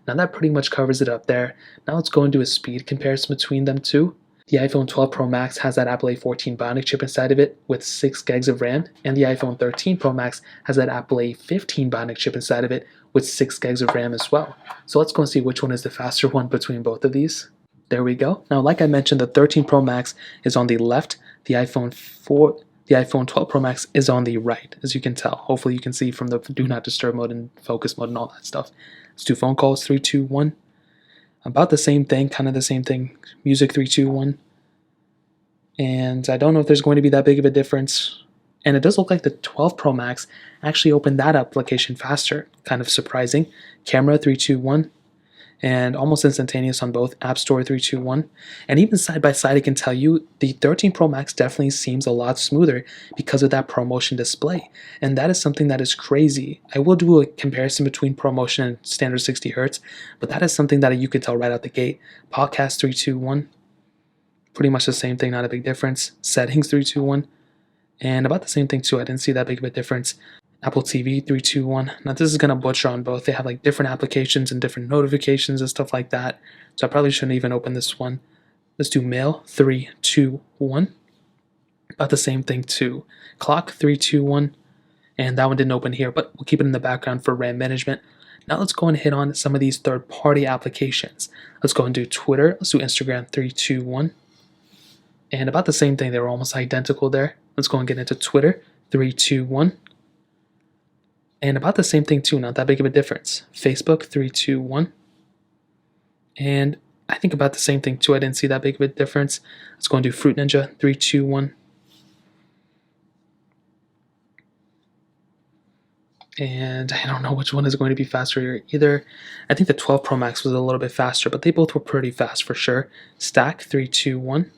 Now that pretty much covers it up there. Now let's go into a speed comparison between them two. The iPhone 12 Pro Max has that Apple A14 Bionic chip inside of it with 6 gigs of RAM, and the iPhone 13 Pro Max has that Apple A15 Bionic chip inside of it with 6 gigs of RAM as well. So let's go and see which one is the faster one between both of these. There we go. Now, like I mentioned, the 13 Pro Max is on the left. The iPhone 12 Pro Max is on the right, as you can tell. Hopefully you can see from the do not disturb mode and focus mode and all that stuff. Let's do phone calls, 3, 2, 1. About the same thing, kind of the same thing. Music, 3, 2, 1. And I don't know if there's going to be that big of a difference. And it does look like the 12 Pro Max actually opened that application faster. Kind of surprising. Camera, 3, 2, 1. And almost instantaneous on both. App Store, 3, 2, 1. And even side by side, I can tell you the 13 Pro Max definitely seems a lot smoother because of that ProMotion display. And that is something that is crazy. I will do a comparison between ProMotion and standard 60 Hz, but that is something that you can tell right out the gate. Podcast, 3, 2, 1. Pretty much the same thing, not a big difference. Settings, 3, 2, 1. And about the same thing too, I didn't see that big of a difference. Apple TV, 3, 2, 1. Now this is going to butcher on both. They have like different applications and different notifications and stuff like that. So I probably shouldn't even open this one. Let's do Mail, 3, 2, 1. About the same thing too. Clock, 3, 2, 1. And that one didn't open here, but we'll keep it in the background for RAM management. Now let's go and hit on some of these third-party applications. Let's go and do Twitter. Let's do Instagram, 3, 2, 1. And about the same thing, they were almost identical there. Let's go and get into Twitter, 3, 2, 1. And about the same thing too, not that big of a difference. Facebook, 3, 2, 1. And I think about the same thing too, I didn't see that big of a difference. Let's go and do Fruit Ninja, 3, 2, 1. And I don't know which one is going to be faster here either. I think the 12 Pro Max was a little bit faster, but they both were pretty fast for sure. Stack, 3, 2, 1.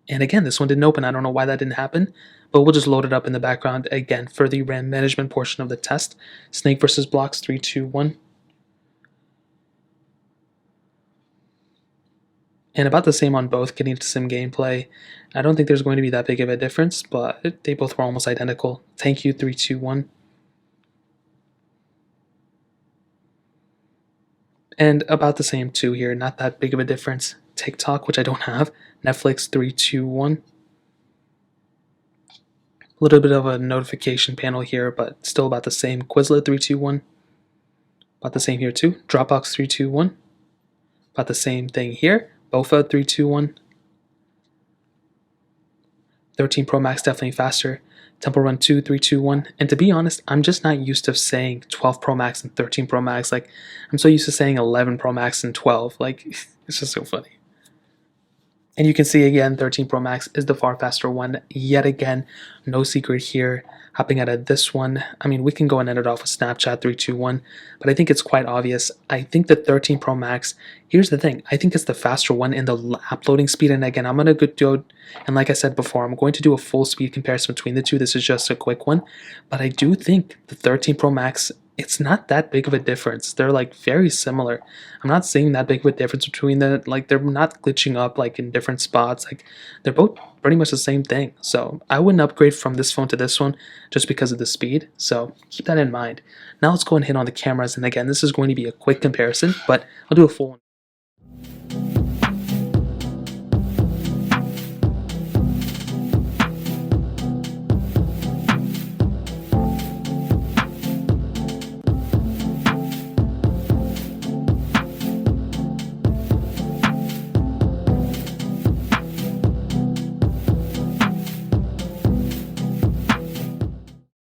And again, this one didn't open. I don't know why that didn't happen, but we'll just load it up in the background again for the RAM management portion of the test. Snake versus Blocks, 3, 2, 1. And about the same on both, getting into some gameplay. I don't think there's going to be that big of a difference, but they both were almost identical. Thank You, 3, 2, 1. And about the same too here, not that big of a difference. TikTok, which I don't have. Netflix, 3, 2, 1. A little bit of a notification panel here, but still about the same. Quizlet, 3, 2, 1. About the same here too. Dropbox, 3, 2, 1. About the same thing here. Bofa, 3, 2, 1. 13 Pro Max definitely faster. Temple Run 2, 3, 2, 1. And to be honest, I'm just not used to saying 12 Pro Max and 13 Pro Max. Like, I'm so used to saying 11 Pro Max and 12. Like, it's just so funny. And you can see again, 13 Pro Max is the far faster one. Yet again, no secret here. Hopping out of this one, I mean, we can go and end it off with Snapchat 3, 2, 1, but I think it's quite obvious. I think the 13 Pro Max, here's the thing, I think it's the faster one in the uploading speed. And again, I'm going to go, and like I said before, I'm going to do a full speed comparison between the two. This is just a quick one, but I do think the 13 Pro Max, it's not that big of a difference. They're like very similar. I'm not seeing that big of a difference between them. Like, they're not glitching up like in different spots. Like, they're both pretty much the same thing. So I wouldn't upgrade from this phone to this one just because of the speed. So keep that in mind. Now let's go and hit on the cameras. And again, this is going to be a quick comparison, but I'll do a full one.